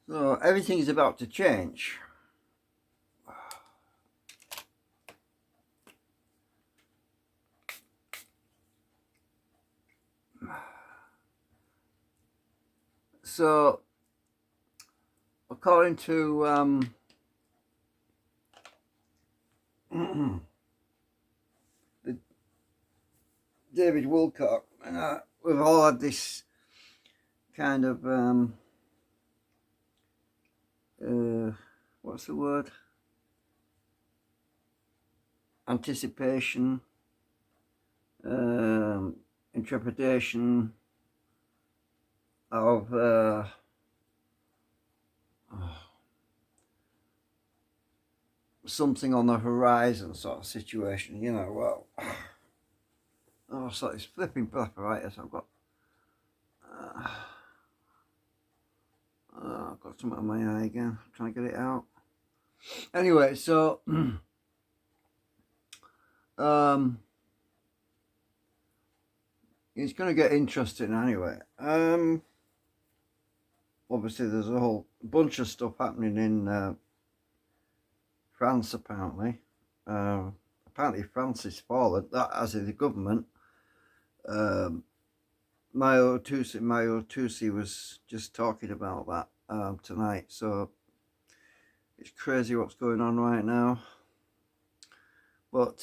So everything is about to change. So according to David Wilcock, we've all had this kind of what's the word? Anticipation, interpretation of something on the horizon sort of situation, you know. Well, oh, so it's flipping blepharitis I've got. I've got something on my eye again. I'm trying to get it out. Anyway, so it's going to get interesting anyway. Obviously, there's a whole bunch of stuff happening in France. Apparently, France is fallen. That as in the government. Mayo Tusi was just talking about that tonight. So it's crazy what's going on right now. But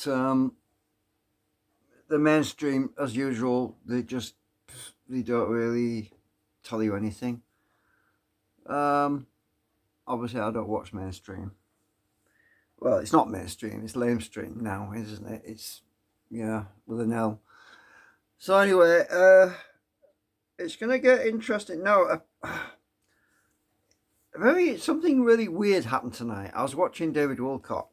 the mainstream, as usual, they don't really tell you anything. Obviously, I don't watch mainstream. Well, it's not mainstream, it's lamestream now, isn't it? It's, yeah, with an L. So anyway, it's going to get interesting. Now, something really weird happened tonight. I was watching David Wilcock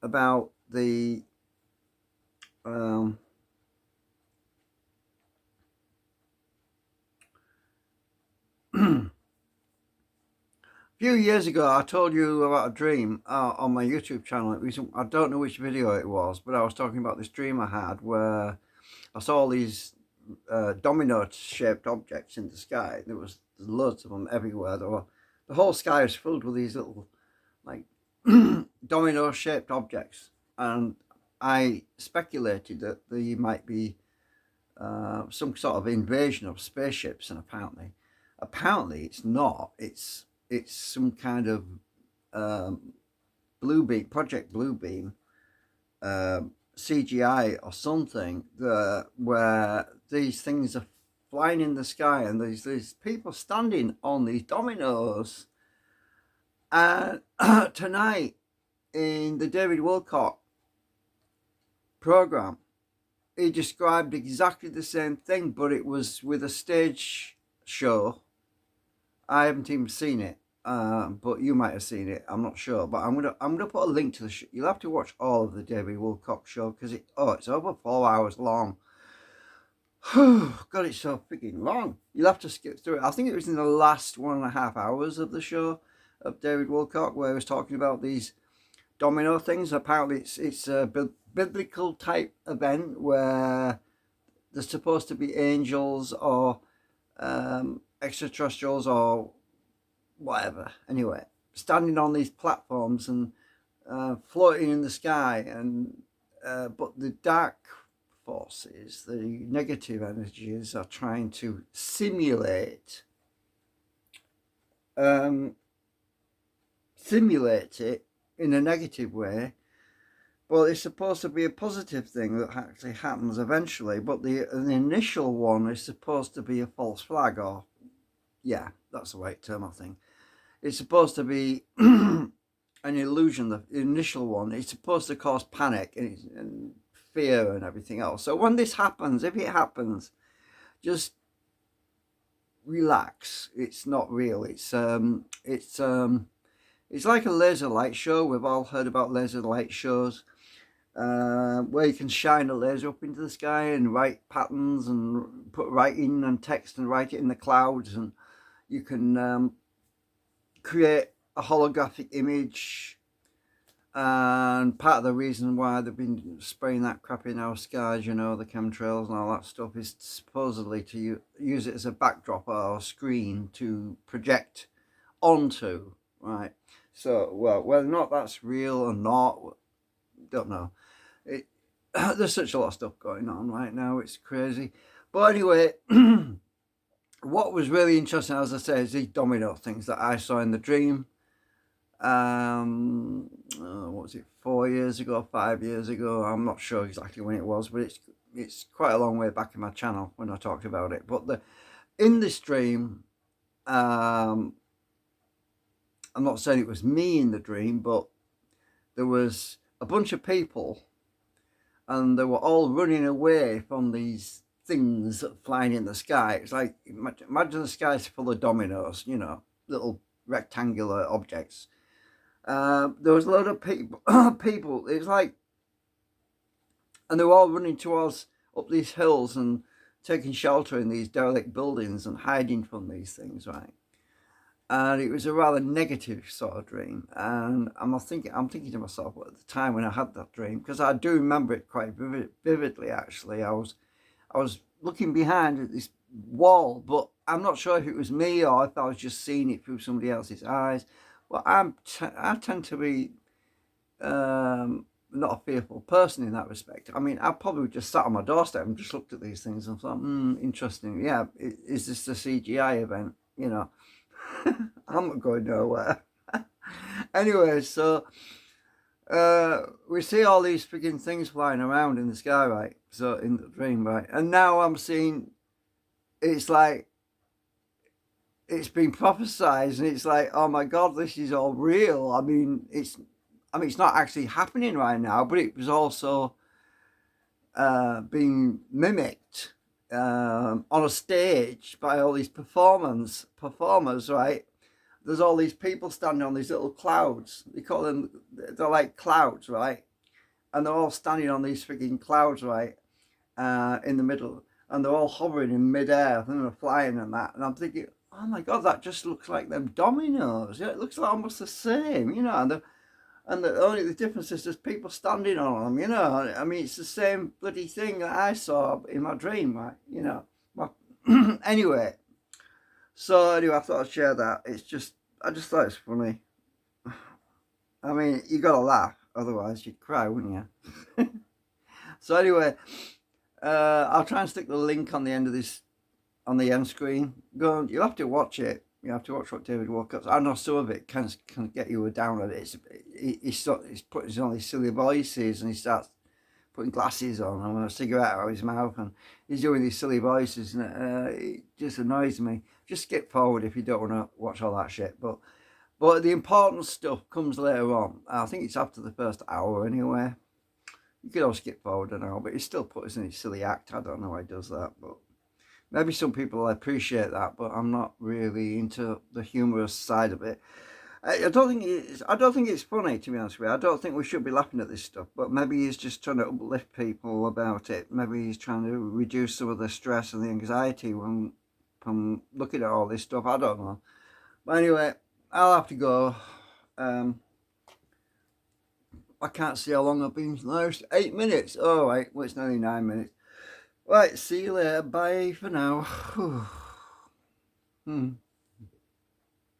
about the a few years ago, I told you about a dream on my YouTube channel. I don't know which video it was, but I was talking about this dream I had where I saw all these domino-shaped objects in the sky. There was loads of them everywhere. The whole sky was filled with these little, like, domino-shaped objects. And I speculated that there might be some sort of invasion of spaceships, and apparently it's not. It's some kind of Project Bluebeam, CGI or something, where these things are flying in the sky, and there's people standing on these dominoes. And tonight in the David Wilcock program, he described exactly the same thing, but it was with a stage show. I haven't even seen it, but you might have seen it. I'm not sure, but I'm gonna put a link to the show. You'll have to watch all of the David Wilcock show because it's over 4 hours long. God, it's so freaking long. You'll have to skip through it. I think it was in the last 1.5 hours of the show of David Wilcock where he was talking about these domino things. Apparently, it's a biblical type event where there's supposed to be angels or extraterrestrials or whatever. Anyway, standing on these platforms and floating in the sky, and but the dark forces, the negative energies, are trying to simulate it in a negative way. Well, it's supposed to be a positive thing that actually happens eventually, but the initial one is supposed to be a false flag, or yeah, that's the right term, I think. It's supposed to be an illusion. The initial one is supposed to cause panic and fear and everything else. So when this happens, if it happens, just relax. It's not real. It's like a laser light show. We've all heard about laser light shows, where you can shine a laser up into the sky and write patterns and put writing and text and write it in the clouds, and you can create a holographic image And part of the reason why they've been spraying that crap in our skies, you know, the chemtrails and all that stuff, is supposedly to use it as a backdrop or a screen to project onto, right? So, well, whether or not that's real or not, don't know. It, there's such a lot of stuff going on right now, it's crazy. But anyway, what was really interesting, as I say, is these domino things that I saw in the dream. What was it, 4 years ago, 5 years ago? I'm not sure exactly when it was, but it's quite a long way back in my channel when I talked about it. But in this dream, I'm not saying it was me in the dream, but there was a bunch of people, and they were all running away from these things flying in the sky. It's like, imagine the sky's full of dominoes, you know, little rectangular objects. There was a lot of people, it's like, and they were all running towards up these hills and taking shelter in these derelict buildings and hiding from these things, right? And it was a rather negative sort of dream. And I'm thinking to myself, at the time when I had that dream, because I do remember it quite vividly. Actually, I was looking behind at this wall, but I'm not sure if it was me or if I was just seeing it through somebody else's eyes. Well, I tend to be not a fearful person in that respect. I mean, I probably just sat on my doorstep and just looked at these things and thought, interesting. Yeah, is this a CGI event? You know, I'm not going nowhere. Anyway, so we see all these freaking things flying around in the sky, right? So in the dream, right? And now I'm seeing, it's like, it's been prophesized, and it's like, oh my God, this is all real. I mean, it's not actually happening right now, but it was also being mimicked on a stage by all these performers, right? There's all these people standing on these little clouds. They call them, they're like clouds, right? And they're all standing on these freaking clouds, right? In the middle, and they're all hovering in midair, and they're flying and that. And I'm thinking, oh my God, that just looks like them dominoes. Yeah, it looks like almost the same, you know. And the only the difference is there's people standing on them, you know. I mean, it's the same bloody thing that I saw in my dream, right? You know. Well, anyway, I thought I'd share that. I just thought it's funny. I mean, you gotta laugh, otherwise you'd cry, wouldn't you? So anyway, I'll try and stick the link on the end of this, on the end screen. You'll have to watch it. You have to watch what David Wilcock. I know some of it can get you a download. He's putting on these silly voices, and he starts putting glasses on and a cigarette out of his mouth, and he's doing these silly voices, and it just annoys me. Just skip forward if you don't want to watch all that shit. But the important stuff comes later on. I think it's after the first hour anyway. You could all skip forward an hour, but he still puts in his silly act. I don't know why he does that, but maybe some people appreciate that, but I'm not really into the humorous side of it. I don't think it's funny, to be honest with you. I don't think we should be laughing at this stuff, but maybe he's just trying to uplift people about it. Maybe he's trying to reduce some of the stress and the anxiety from looking at all this stuff. I don't know. But anyway, I'll have to go. I can't see how long I've been now. It's 8 minutes. Oh, right. Well, it's nearly 9 minutes. Right, see you later. Bye for now.